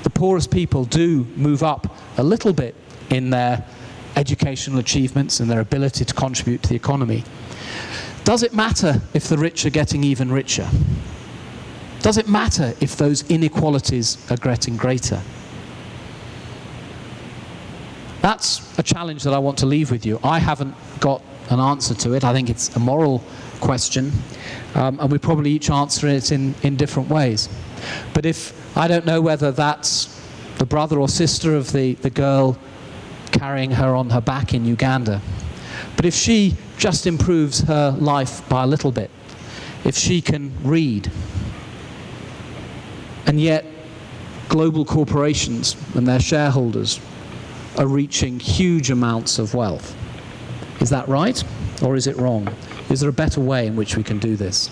the poorest people do move up a little bit in their educational achievements and their ability to contribute to the economy, does it matter if the rich are getting even richer? Does it matter if those inequalities are getting greater? That's a challenge that I want to leave with you. I haven't got an answer to it. I think it's a moral question, and we probably each answer it in different ways. But if I don't know whether that's the brother or sister of the girl carrying her on her back in Uganda, but if she just improves her life by a little bit, if she can read, and yet global corporations and their shareholders are reaching huge amounts of wealth, is that right or is it wrong? Is there a better way in which we can do this?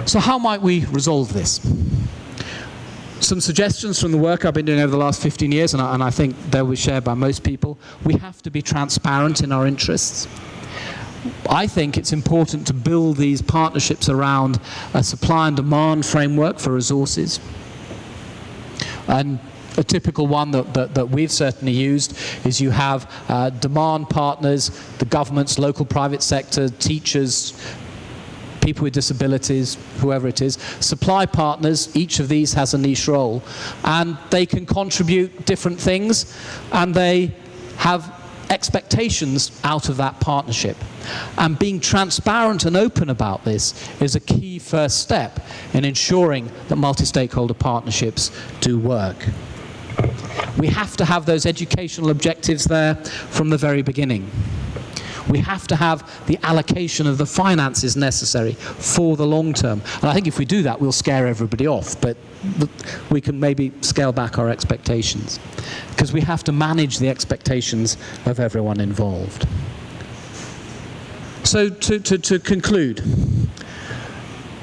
So how might we resolve this? Some suggestions from the work I've been doing over the last 15 years, and I think they'll be shared by most people. We have to be transparent in our interests. I think it's important to build these partnerships around a supply and demand framework for resources. And a typical one that we've certainly used is you have demand partners, the governments, local private sector, teachers, people with disabilities, whoever it is, supply partners, each of these has a niche role, and they can contribute different things, and they have expectations out of that partnership. And being transparent and open about this is a key first step in ensuring that multi-stakeholder partnerships do work. We have to have those educational objectives there from the very beginning. We have to have the allocation of the finances necessary for the long term. And I think if we do that, we'll scare everybody off, but we can maybe scale back our expectations, because we have to manage the expectations of everyone involved. So to conclude,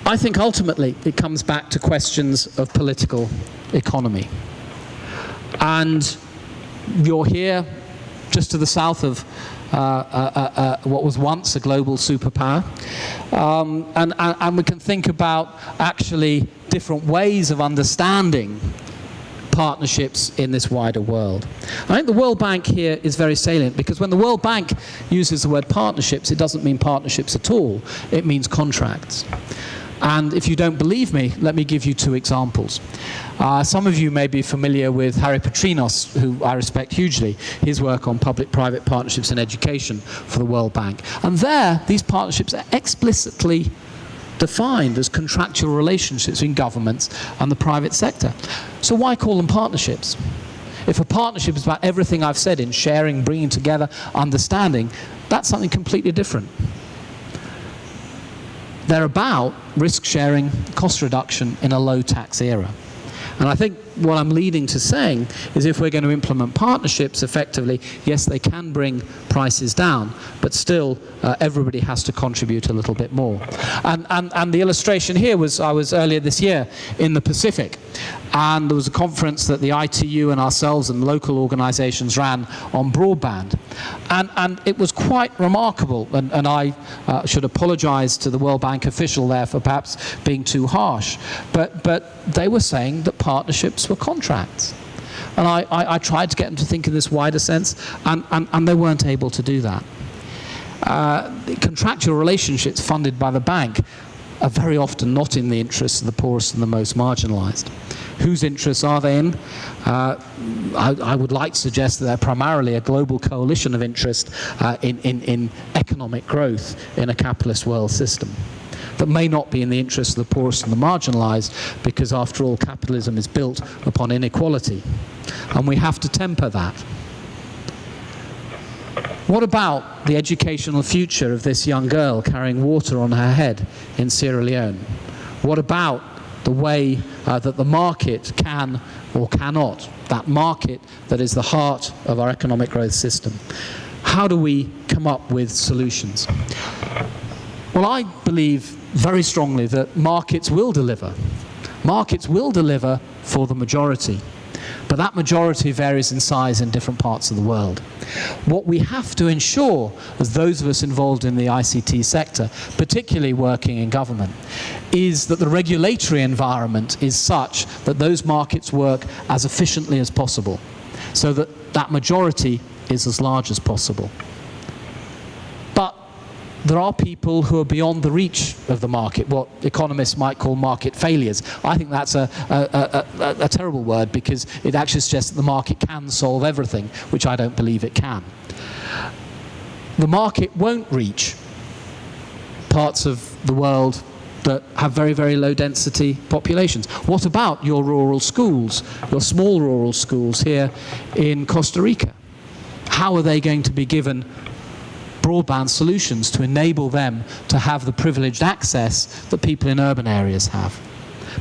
I think ultimately it comes back to questions of political economy. And you're here just to the south of what was once a global superpower. And we can think about actually different ways of understanding partnerships in this wider world. I think the World Bank here is very salient, because when the World Bank uses the word partnerships, it doesn't mean partnerships at all. It means contracts. And if you don't believe me, let me give you two examples. Some of you may be familiar with Harry Petrinos, who I respect hugely, his work on public-private partnerships in education for the World Bank. And there, these partnerships are explicitly defined as contractual relationships between governments and the private sector. So why call them partnerships? If a partnership is about everything I've said in sharing, bringing together, understanding, that's something completely different. They're about risk sharing, cost reduction in a low tax era. And I think what I'm leading to saying is, if we're going to implement partnerships effectively, yes, they can bring prices down, but still everybody has to contribute a little bit more. And the illustration here was, I was earlier this year in the Pacific, and there was a conference that the ITU and ourselves and local organizations ran on broadband. And it was quite remarkable, and I should apologize to the World Bank official there for perhaps being too harsh, but they were saying that partnerships were contracts. And I tried to get them to think in this wider sense, and they weren't able to do that. Contractual relationships funded by the bank are very often not in the interests of the poorest and the most marginalized. Whose interests are they in? I would like to suggest that they're primarily a global coalition of interest in economic growth in a capitalist world system that may not be in the interests of the poorest and the marginalized, because after all, capitalism is built upon inequality, and we have to temper that. What about the educational future of this young girl carrying water on her head in Sierra Leone? What about the way that the market can or cannot, that market that is the heart of our economic growth system? How do we come up with solutions? Well, I believe very strongly that markets will deliver. Markets will deliver for the majority, but that majority varies in size in different parts of the world. What we have to ensure, as those of us involved in the ICT sector, particularly working in government, is that the regulatory environment is such that those markets work as efficiently as possible, so that that majority is as large as possible. But there are people who are beyond the reach of the market, what economists might call market failures. I think that's a terrible word, because it actually suggests that the market can solve everything, which I don't believe it can. The market won't reach parts of the world that have very, very low density populations. What about your rural schools, your small rural schools here in Costa Rica? How are they going to be given broadband solutions to enable them to have the privileged access that people in urban areas have?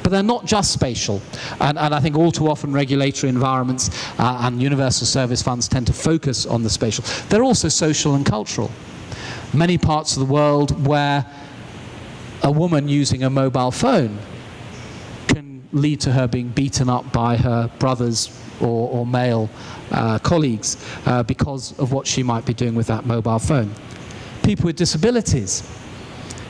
But they're not just spatial, and I think all too often regulatory environments and universal service funds tend to focus on the spatial. They're also social and cultural. Many parts of the world where a woman using a mobile phone can lead to her being beaten up by her brothers or male colleagues because of what she might be doing with that mobile phone. People with disabilities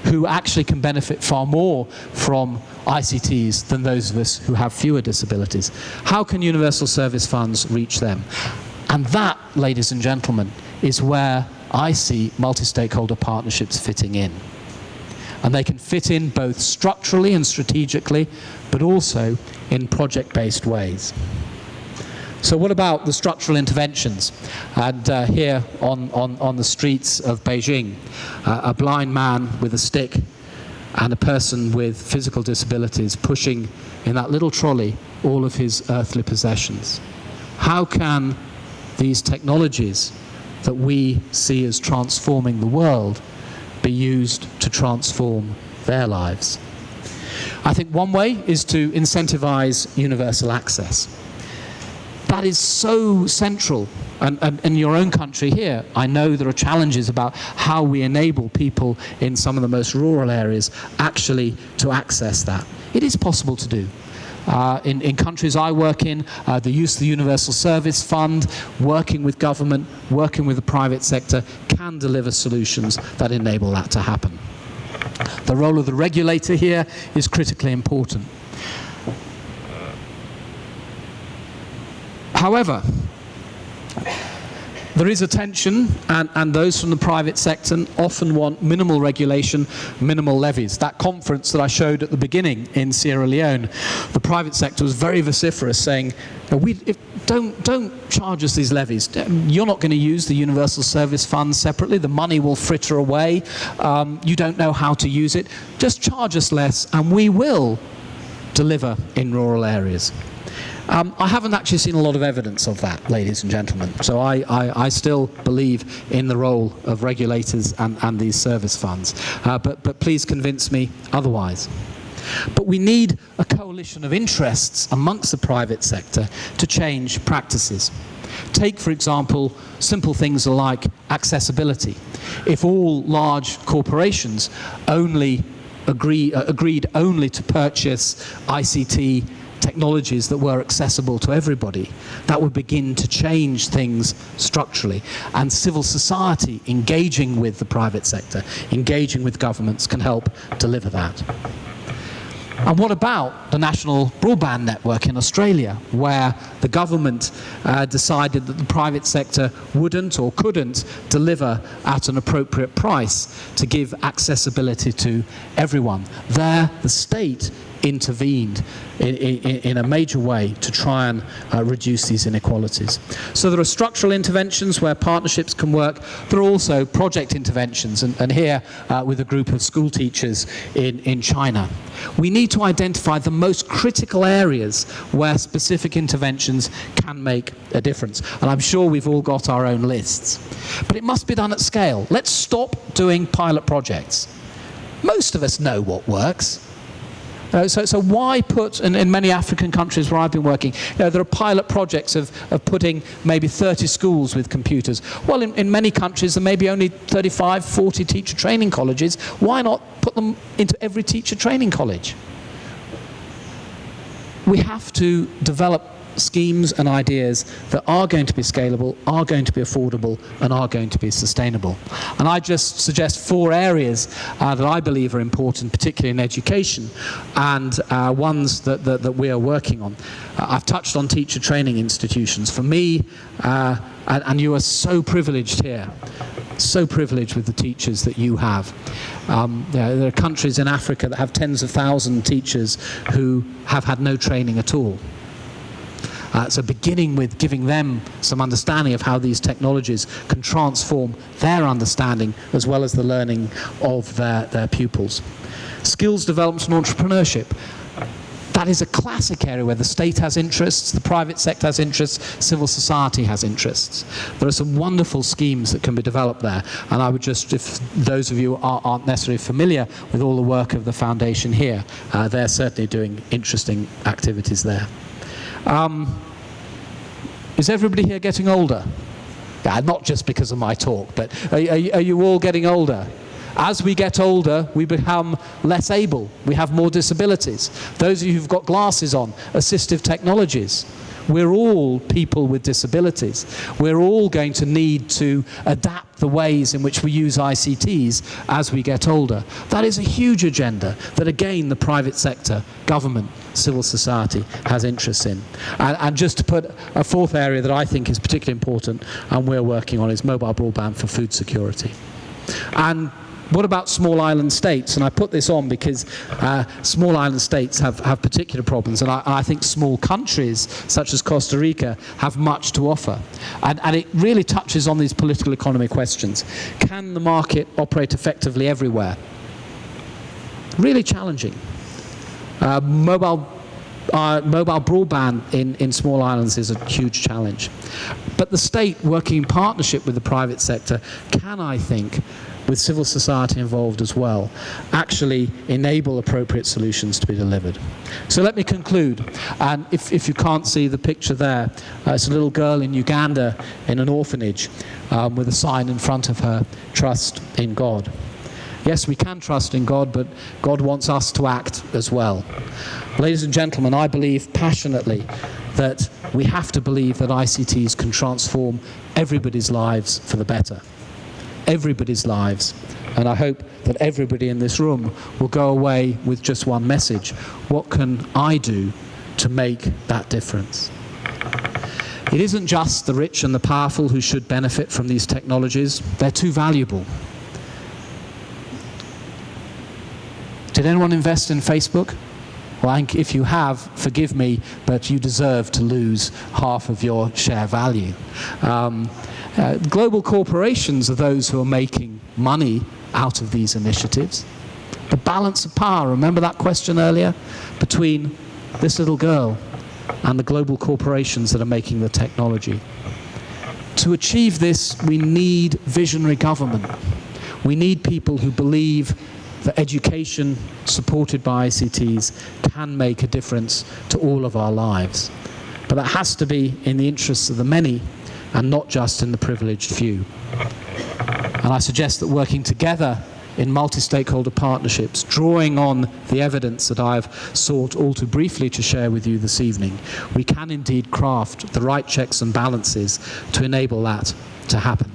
who actually can benefit far more from ICTs than those of us who have fewer disabilities. How can universal service funds reach them? And that, ladies and gentlemen, is where I see multi-stakeholder partnerships fitting in. And they can fit in both structurally and strategically, but also in project-based ways. So what about the structural interventions? And here on the streets of Beijing, a blind man with a stick and a person with physical disabilities pushing in that little trolley all of his earthly possessions. How can these technologies that we see as transforming the world be used to transform their lives? I think one way is to incentivize universal access. That is so central. And in your own country here, I know there are challenges about how we enable people in some of the most rural areas actually to access that. It is possible to do. In countries I work in, the use of the Universal Service Fund, working with government, working with the private sector, can deliver solutions that enable that to happen. The role of the regulator here is critically important. However, there is a tension, and those from the private sector often want minimal regulation, minimal levies. That conference that I showed at the beginning in Sierra Leone, the private sector was very vociferous, saying, don't charge us these levies. You're not going to use the Universal Service Fund separately. The money will fritter away. You don't know how to use it. Just charge us less, and we will deliver in rural areas. I haven't actually seen a lot of evidence of that, ladies and gentlemen. So I still believe in the role of regulators and these service funds. But please convince me otherwise. But we need a coalition of interests amongst the private sector to change practices. Take, for example, simple things like accessibility. If all large corporations only agreed only to purchase ICT technologies that were accessible to everybody, that would begin to change things structurally. And civil society engaging with the private sector, engaging with governments, can help deliver that. And what about the national broadband network in Australia, where the government decided that the private sector wouldn't or couldn't deliver at an appropriate price to give accessibility to everyone? There, the state intervened in a major way to try and reduce these inequalities. So there are structural interventions where partnerships can work. There are also project interventions, and here with a group of school teachers in China. We need to identify the most critical areas where specific interventions can make a difference. And I'm sure we've all got our own lists. But it must be done at scale. Let's stop doing pilot projects. Most of us know what works. So why put, in many African countries where I've been working, there are pilot projects of putting maybe 30 schools with computers. Well, in many countries there may be only 35, 40 teacher training colleges. Why not put them into every teacher training college? We have to develop schemes and ideas that are going to be scalable, are going to be affordable, and are going to be sustainable. And I just suggest 4 areas that I believe are important, particularly in education, and ones that we are working on. I've touched on teacher training institutions. For me, and you are so privileged here, so privileged with the teachers that you have. There are countries in Africa that have tens of thousands of teachers who have had no training at all. So beginning with giving them some understanding of how these technologies can transform their understanding as well as the learning of their pupils. Skills development and entrepreneurship. That is a classic area where the state has interests, the private sector has interests, civil society has interests. There are some wonderful schemes that can be developed there, and I would just, if those of you aren't necessarily familiar with all the work of the foundation here, they're certainly doing interesting activities there. Is everybody here getting older? Not just because of my talk, but are you all getting older? As we get older, we become less able. We have more disabilities. Those of you who've got glasses on, assistive technologies. We're all people with disabilities. We're all going to need to adapt the ways in which we use ICTs as we get older. That is a huge agenda that, again, the private sector, government, civil society has interests in. And just to put a 4th area that I think is particularly important and we're working on is mobile broadband for food security. And What about small island states? And I put this on because small island states have particular problems, and I think small countries such as Costa Rica have much to offer. And it really touches on these political economy questions. Can the market operate effectively everywhere? Really challenging. Mobile broadband in small islands is a huge challenge. But the state, working in partnership with the private sector, can, I think, with civil society involved as well, actually enable appropriate solutions to be delivered. So let me conclude. And if you can't see the picture there, it's a little girl in Uganda in an orphanage with a sign in front of her, "Trust in God." Yes, we can trust in God, but God wants us to act as well. Ladies and gentlemen, I believe passionately that we have to believe that ICTs can transform everybody's lives for the better. Everybody's lives. And I hope that everybody in this room will go away with just one message. What can I do to make that difference? It isn't just the rich and the powerful who should benefit from these technologies. They're too valuable. Did anyone invest in Facebook? Well, if you have, forgive me, but you deserve to lose half of your share value. Global corporations are those who are making money out of these initiatives. The balance of power, remember that question earlier? Between this little girl and the global corporations that are making the technology. To achieve this, we need visionary government. We need people who believe that education supported by ICTs can make a difference to all of our lives. But that has to be in the interests of the many and not just in the privileged few. And I suggest that working together in multi-stakeholder partnerships, drawing on the evidence that I've sought all too briefly to share with you this evening, we can indeed craft the right checks and balances to enable that to happen.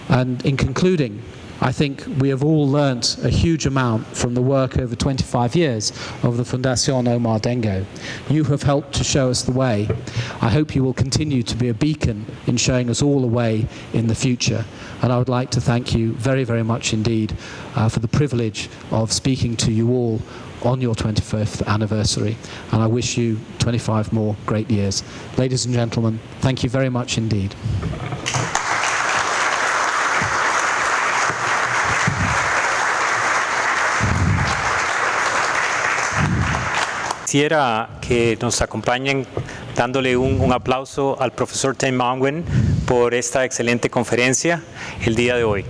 And in concluding, I think we have all learnt a huge amount from the work over 25 years of the Fundación Omar Dengo. You have helped to show us the way. I hope you will continue to be a beacon in showing us all the way in the future. And I would like to thank you very, very much indeed for the privilege of speaking to you all on your 25th anniversary. And I wish you 25 more great years. Ladies and gentlemen, thank you very much indeed. Quisiera que nos acompañen dándole un aplauso al profesor Tim Unwin por esta excelente conferencia el día de hoy.